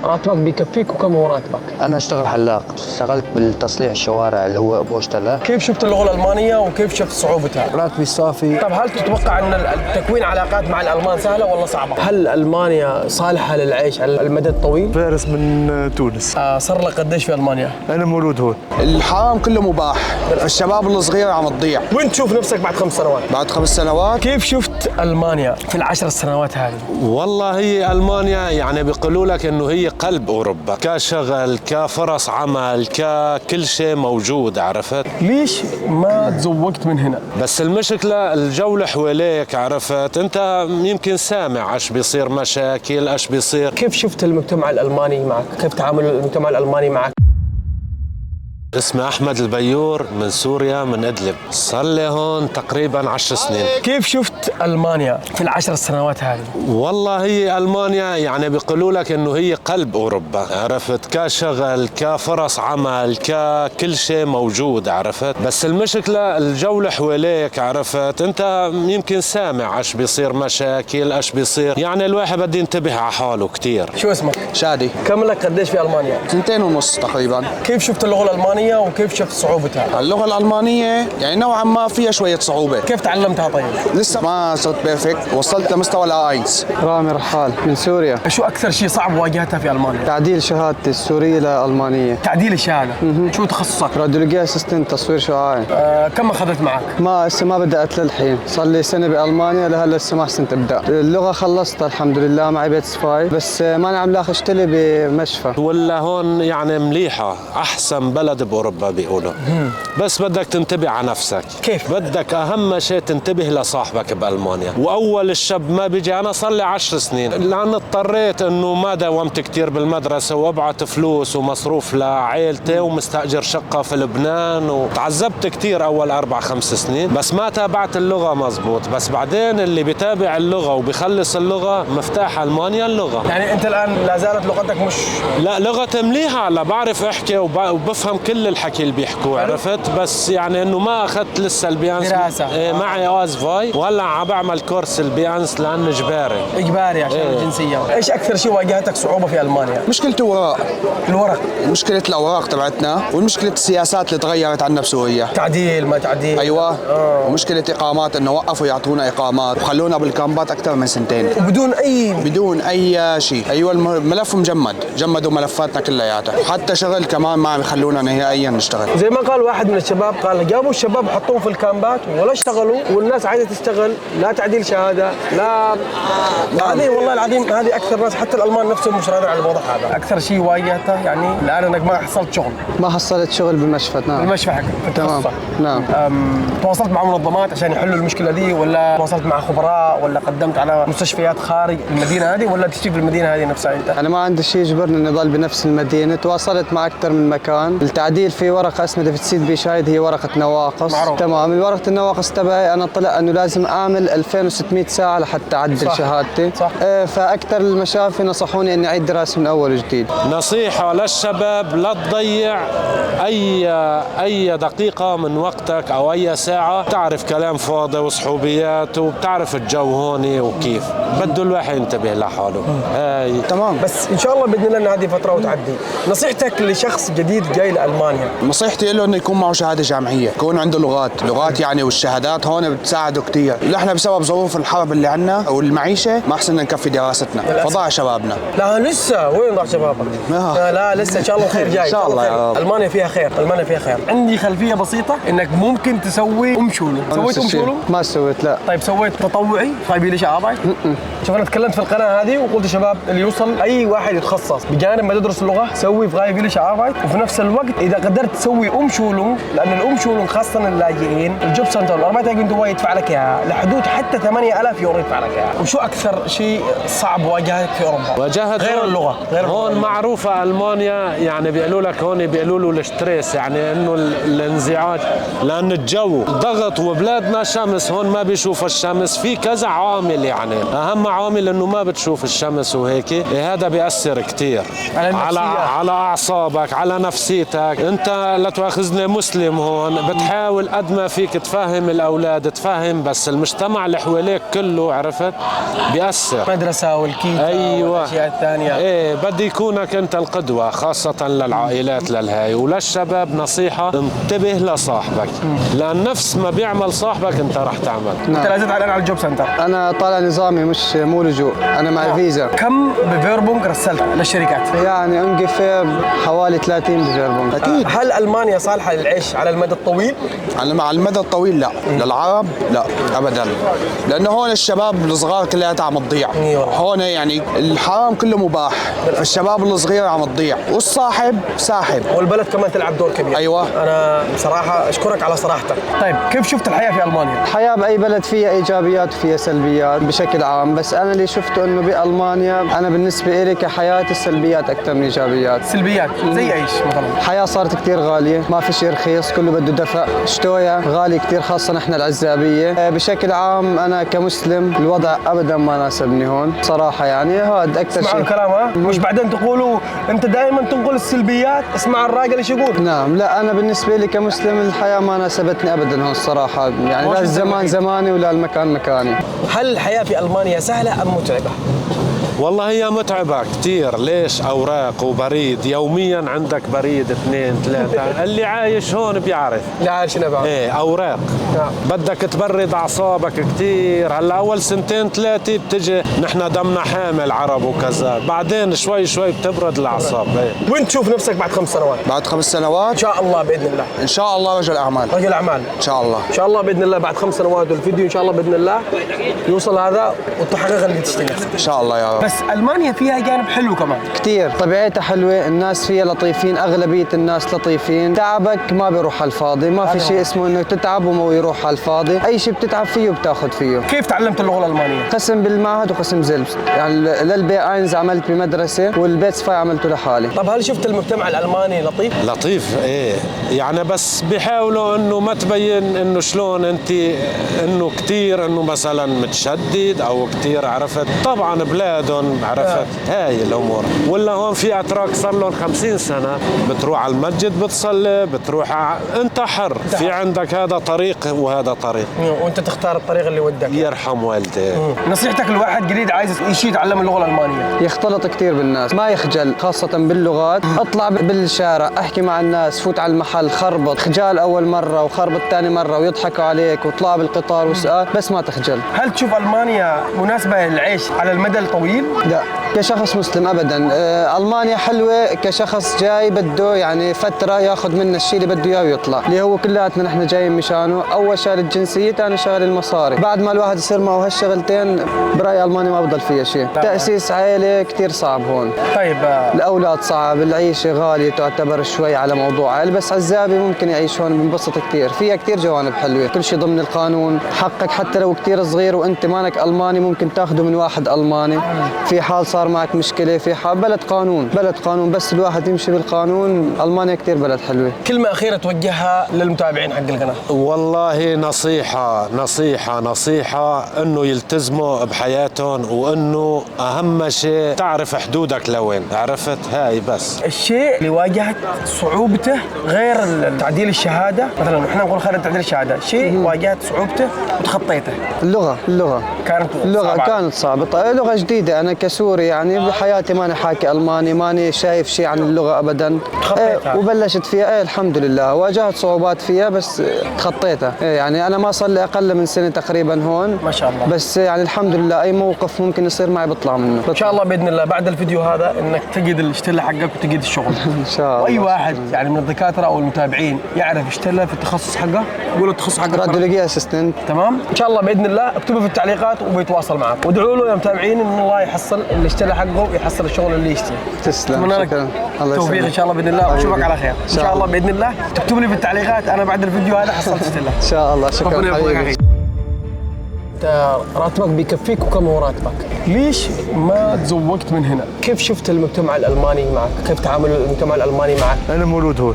راتبك بيكفيك وكم هو راتبك؟ أنا أشتغل حلاق، اشتغلت بالتصليح الشوارع اللي هو بوشتلا. كيف شفت اللغة الألمانية وكيف شفت صعوبتها؟ راتبي صافي. طب هل تتوقع أن تكوين علاقات مع الألمان سهلة ولا صعبة؟ هل ألمانيا صالحة للعيش على المدى الطويل؟ فارس من تونس. صار لك قديش في ألمانيا؟ أنا مولود هون. الحرام كله مباح، الشباب الصغير عم تضيع. وين تشوف نفسك بعد 5 سنوات؟ بعد 5 سنوات كيف شفت ألمانيا في ال10 سنوات هذه؟ والله هي ألمانيا يعني بيقولوا لك إنه هي قلب أوروبا، كشغل كفرص عمل ككل شيء موجود، عرفت؟ ليش ما تزوجت من هنا؟ بس المشكلة الجو حواليك، عرفت؟ أنت يمكن سامع ايش بيصير مشاكل، ايش بيصير. كيف شفت المجتمع الألماني معك؟ كيف تعامل المجتمع الألماني معك؟ اسمي أحمد البيور من سوريا من إدلب، صار لي هون تقريبا 10 سنين. كيف شفت ألمانيا في ال10 سنوات هذه؟ والله هي ألمانيا يعني بيقولوا لك إنه هي قلب أوروبا، عرفت؟ كشغل كفرص عمل ككل شيء موجود، عرفت؟ بس المشكلة الجو حواليك، عرفت؟ أنت يمكن سامع ايش بيصير مشاكل، ايش بيصير، يعني الواحد بده ينتبه على حاله كثير. شو اسمك؟ شادي. كم لك قديش في ألمانيا؟ 2.5 تقريبا. كيف شفت اللغة الألمانية وكيف شفت صعوبتها؟ اللغة الألمانية يعني نوعا ما فيها شوية صعوبة. كيف تعلمتها طيب؟ لسه ما صرت بيرفكت، وصلت لمستوى الآينس. رامي رحال من سوريا. شو أكثر شيء صعب واجهتها في ألمانيا؟ تعديل شهادتي السورية لألمانية. تعديل الشهادة. شو تخصصك؟ راديولوجيا اسيستنت تصوير شعاعي. كم أخذت معك؟ لسه ما بدأت للحين، صار لي سنة بألمانيا لهلا لسه ما حسنت أبدأ. اللغة خلصتها الحمد لله معي بيت سفاي، بس ما أنا عم لاقي اشتغل بمشفى. ولا هون يعني مليحة، أحسن بلد بأوروبا بيقولوا. بس بدك تنتبه على نفسك. كيف؟ بدك أهم شيء تنتبه لصاحبك بألمانيا. وأول الشاب ما بيجي، أنا صار لي 10 سنين لأن اضطريت إنه ما داومت كتير بالمدرسة وأبعت فلوس ومصروف لعائلتي ومستأجر شقة في لبنان، وتعذبت كتير أول 4-5 سنين، بس ما تابعت اللغة مزبوط. بس بعدين اللي بيتابع اللغة وبيخلص اللغة مفتاح ألمانيا اللغة. يعني أنت الآن لا زالت لغتك مش... لا لغتي مليحة، لا بعرف أحكي وبفهم كل الحكي اللي بيحكوه، عرفت؟ بس يعني إنه ما أخذت لسه البيانس دراسة. معي أواز فاي، وهلا عم بعمل كورس البيانس لأنه إجباري. إجباري عشان الجنسية. إيش أكثر شيء واجهتك صعوبة في ألمانيا؟ مشكلة الأوراق. الورق. مشكلة الأوراق تبعتنا، والمشكلة السياسات اللي تغيرت عنا بسوريا. تعديل ما تعديل. أيوة. ومشكلة إقامات، إنه وقفوا يعطونا إقامات وخلونا بالكامبات أكثر من 2 سنين. بدون أي شيء. أيوة الملف مجمد، جمدوا ملفاتنا كلياتها، حتى شغل كمان ما عم يخلونا نهائيا نشتغل. زي ما قال واحد من الشباب، قال جابوا الشباب وحطوهم في الكامبات ولا اشتغلوا، والناس عايزة تشتغل، لا تعديل شهادة لا. هذه والله العظيم هذه أكثر ناس، حتى الألمان نفسهم مش راضين على الوضع هذا. أكثر شيء واجهته يعني الآن إنك ما حصلت شغل. ما حصلت شغل بالمشفى. نعم. بالمشفى حقك. تمام. نعم. تواصلت مع منظمات عشان يحلوا المشكلة دي، ولا تواصلت مع خبراء، ولا قدمت على مستشفيات خارج المدينة هذه، ولا تشتغل في المدينة هذه نفسها أنت؟ أنا ما عندي شيء يجبرني إني أضل بنفس المدينة، تواصلت مع أكثر من مكان. التعديل في ورقة اسمها ديفيتسيت بشاهد، هي ورقة نواقص. معروف. تمام. الورقة النواقص تبعي أنا طلع إنه لازم أعمل 2600 ساعة لحتى أعدل شهادتي. صح. فأكثر المشافي نصحوني إني أعيد دراسة من أول وجديد. نصيحة للشباب، لا تضيع أي دقيقة من وقتك أو أي ساعة. تعرف كلام فاضي وصحوبيات، وبتعرف الجو هون وكيف بده الواحد ينتبه لحاله. تمام. بس إن شاء الله بإذن الله إن هذه فترة وتعدي. نصيحتك لشخص جديد جاي لألمانيا؟ نصيحتي له انه يكون معه شهاده جامعيه، يكون عنده لغات يعني، والشهادات هون بتساعده كثير. نحن بسبب ظروف الحرب اللي عندنا والمعيشه ما حسنا نكفي دراستنا، فضاع شبابنا. لا لسه، وين ضاع شبابك؟ لا لسه، ان شاء الله خير جاي. ان شاء الله يا رب. المانيا فيها خير، المانيا فيها خير. عندي خلفيه بسيطه انك ممكن تسوي شولو. سويت شولو؟ ما سويت. لا. طيب سويت تطوعي فايبيليش عاباي؟ شوف انا تكلمت في القناه هذه وقلت يا شباب اللي يوصل اي واحد يتخصص بجانب ما تدرس اللغه، سوي فايبيليش عاباي، وفي نفس الوقت اذا قدرت تسوي شولو، لان شولو خاصه اللاجئين، الجوب سنتر 4 دوا يدفع لك اياها لحدود حتى 8000 يورو يدفع لك اياها. وشو اكثر شيء صعب واجهك في اوروبا؟ واجهت غير اللغه. هون معروفة ألمانيا، يعني بيقولوا لك هون بيقولوا له الستريس، يعني إنه الانزعاج، لأن الجو ضغط وبلادنا شمس، هون ما بيشوف الشمس. في كذا عامل، يعني أهم عامل إنه ما بتشوف الشمس وهيك. هذا بيأثر كتير على أعصابك، على نفسيتك. أنت لا تؤاخذني مسلم هون، بتحاول قد ما فيك تفهم الأولاد، تفهم، بس المجتمع المجتمع اللي حواليك كله عرفت بيأثر. مدرسة والكيتا ايوه والاشياء الثانية. ايه بدي يكونك انت القدوة خاصة للعائلات للهاي وللشباب. نصيحة انتبه لصاحبك لان نفس ما بيعمل صاحبك انت راح تعمل. انت لازم على الجوب سنتر. انا طالع نظامي مو لجوء، انا معي فيزا. كم بفيربونج رسلت للشركات؟ يعني انقفل حوالي 30 بفيربونج. اكيد. هل المانيا صالحة للعيش على المدى الطويل؟ على المدى الطويل لا، للعرب لا ابدا، لانه هون الشباب الصغار كلها عم تضيع. هون يعني الحرام كله مباح، الشباب الصغير عم تضيع والصاحب ساحب، والبلد كمان تلعب دور كبير. ايوه. انا بصراحة اشكرك على صراحتك. طيب كيف شفت الحياة في المانيا؟ الحياة بأي بلد فيها إيجابيات وفيها سلبيات بشكل عام، بس أنا اللي شفته إنه بألمانيا أنا بالنسبة إلي كحياة السلبيات أكثر من إيجابيات. سلبيات زي ايش مثلا؟ الحياة صارت كتير غالية، ما في شيء رخيص، كله بده دفع، شتويا غالي كتير خاصة نحن العزابية. بشكل عام أنا كمسلم الوضع أبدا ما ناسبني هون صراحة، يعني هذا أكثر اسمعوا شيء. الكلام ها؟ مش بعدين تقولوا أنت دائما تنقل السلبيات، اسمع الراجل ايش يقول. نعم، لا أنا بالنسبة لي كمسلم الحياة ما ناسبتني أبدا هون الصراحة، يعني لا الزمان زماني ولا المكان مكاني. هل الحياة في ألمانيا سهلة أم متعبة؟ والله هي متعبة كتير. ليش؟ أوراق وبريد يوميا، عندك بريد 2 3. اللي عايش هون بيعرف. اللي عايش هنا بعرف. ايه أوراق. بدك تبرد أعصابك كتير. هلا أول 2 3 بتجي نحن دمنا حامل عرب وكذا، بعدين شوي شوي بتبرد الأعصاب. ايه. وين تشوف نفسك بعد 5 سنوات؟ بعد 5 سنوات إن شاء الله بإذن الله. ان شاء الله رجل اعمال. رجل أعمال. ان شاء الله. إن شاء الله بإذن الله بعد 5 سنوات والفيديو إن شاء الله بإذن الله يوصل هذا وتحقق اللي تشتغل. ان شاء الله يا رب. بس ألمانيا فيها جانب حلو كمان كتير، طبيعتها حلوة، الناس فيها لطيفين، أغلبية الناس لطيفين، تعبك ما بيروح على الفاضي، ما في شيء اسمه إنك تتعب وما يروح على الفاضي، أي شيء بتتعب فيه بتاخذ فيه. كيف تعلمت اللغة الألمانية؟ قسم بالمعهد وقسم زلبست، يعني للبي اينز عملت بمدرسة والبيتس فاي عملته لحالي. طب هل شفت المجتمع الألماني لطيف؟ لطيف ايه، يعني بس بيحاولوا انه ما تبين انه شلون انت انه كتير انه مثلا متشدد او كتير عرفت. طبعا بلادهم عرفت هاي الامور. ولا هون في اتراك صار لهم 50 سنه بتروح على المسجد بتصلي بتروح انت حر. في عندك هذا طريق وهذا طريق وانت تختار الطريق اللي ودك. يرحم والديك. نصيحتك لواحد جديد عايز يشي يتعلم اللغة الألمانية؟ يختلط كتير بالناس، ما يخجل خاصة باللغات، اطلع بالشارع احكي مع الناس، فوت على المحل، خربط، خجال اول مرة وخربط ثاني مرة ويضحكوا عليك وطلع بالقطار وسؤال، بس ما تخجل. هل تشوف ألمانيا مناسبة للعيش على المدى الطويل؟ لا كشخص مسلم ابدا. المانيا حلوه كشخص جاي بده يعني فتره ياخذ منا الشيء اللي بده اياه ويطلع، اللي هو كلياتنا نحن جايين مشانه. اول شغله الجنسيه، ثاني شغله المصاري. بعد ما الواحد يصير معه هالشغلتين برايي المانيا ما بضل فيها شيء. تاسيس عائله كثير صعب هون. طيب الاولاد صعب، العيشه غاليه تعتبر شوي على موضوع عائله، بس عزابي ممكن يعيش هون بنبسط كثير. فيها كثير جوانب حلوه، كل شيء ضمن القانون، حقك حتى لو كثير صغير وانت مانك الماني ممكن تاخذه من واحد الماني. في حال صار معك مشكله، في حال بلد قانون، بلد قانون، بس الواحد يمشي بالقانون. المانيا كثير بلد حلوه. كلمه اخيره توجهها للمتابعين حق القناه؟ والله نصيحه انه يلتزموا بحياتهم، وانه اهم شيء تعرف حدودك لوين، عرفت هاي بس. الشيء اللي واجهت صعوبته غير تعديل الشهاده، مثلا احنا نقول خير تعديل الشهاده، شيء واجهت صعوبته وتخطيته. اللغه كانت صعبه. لغه جديده، انا كسوري يعني بحياتي ماني حاكي الماني، ماني شايف شيء عن اللغه ابدا. وبلشت فيها الحمد لله، واجهت صعوبات فيها بس تخطيتها. يعني انا ما صار لي اقل من سنه تقريبا هون ما شاء الله، بس يعني الحمد لله اي موقف ممكن يصير معي بطلع منه. ان شاء الله باذن الله بعد الفيديو هذا انك تجد الاشتله حقك وتجد الشغل ان شاء الله. واي واحد يعني من الدكاتره او المتابعين يعرف يشتله في التخصص حقه يقول التخصص حقه راديولوجي اسيستنت. تمام، ان شاء الله باذن الله اكتبوا في التعليقات وبيتواصل معك، وادعوا له يا متابعين ان الله يحصل اللي اشتله حقه ويحصل الشغل اللي يشتهي. تسلم، شكرا. الله توفيق ان شاء الله باذن الله، واشوفك على خير ان شاء الله باذن الله. تكتب لي في التعليقات انا بعد الفيديو هذا حصلت اشتله ان شاء الله. شكرا حبيبي. انت راتبك بيكفيك وكم هو راتبك؟ ليش ما تزوجت من هنا؟ كيف شفت المجتمع الالماني معك؟ كيف تعامل المجتمع الالماني معك؟ أنا مولود هون.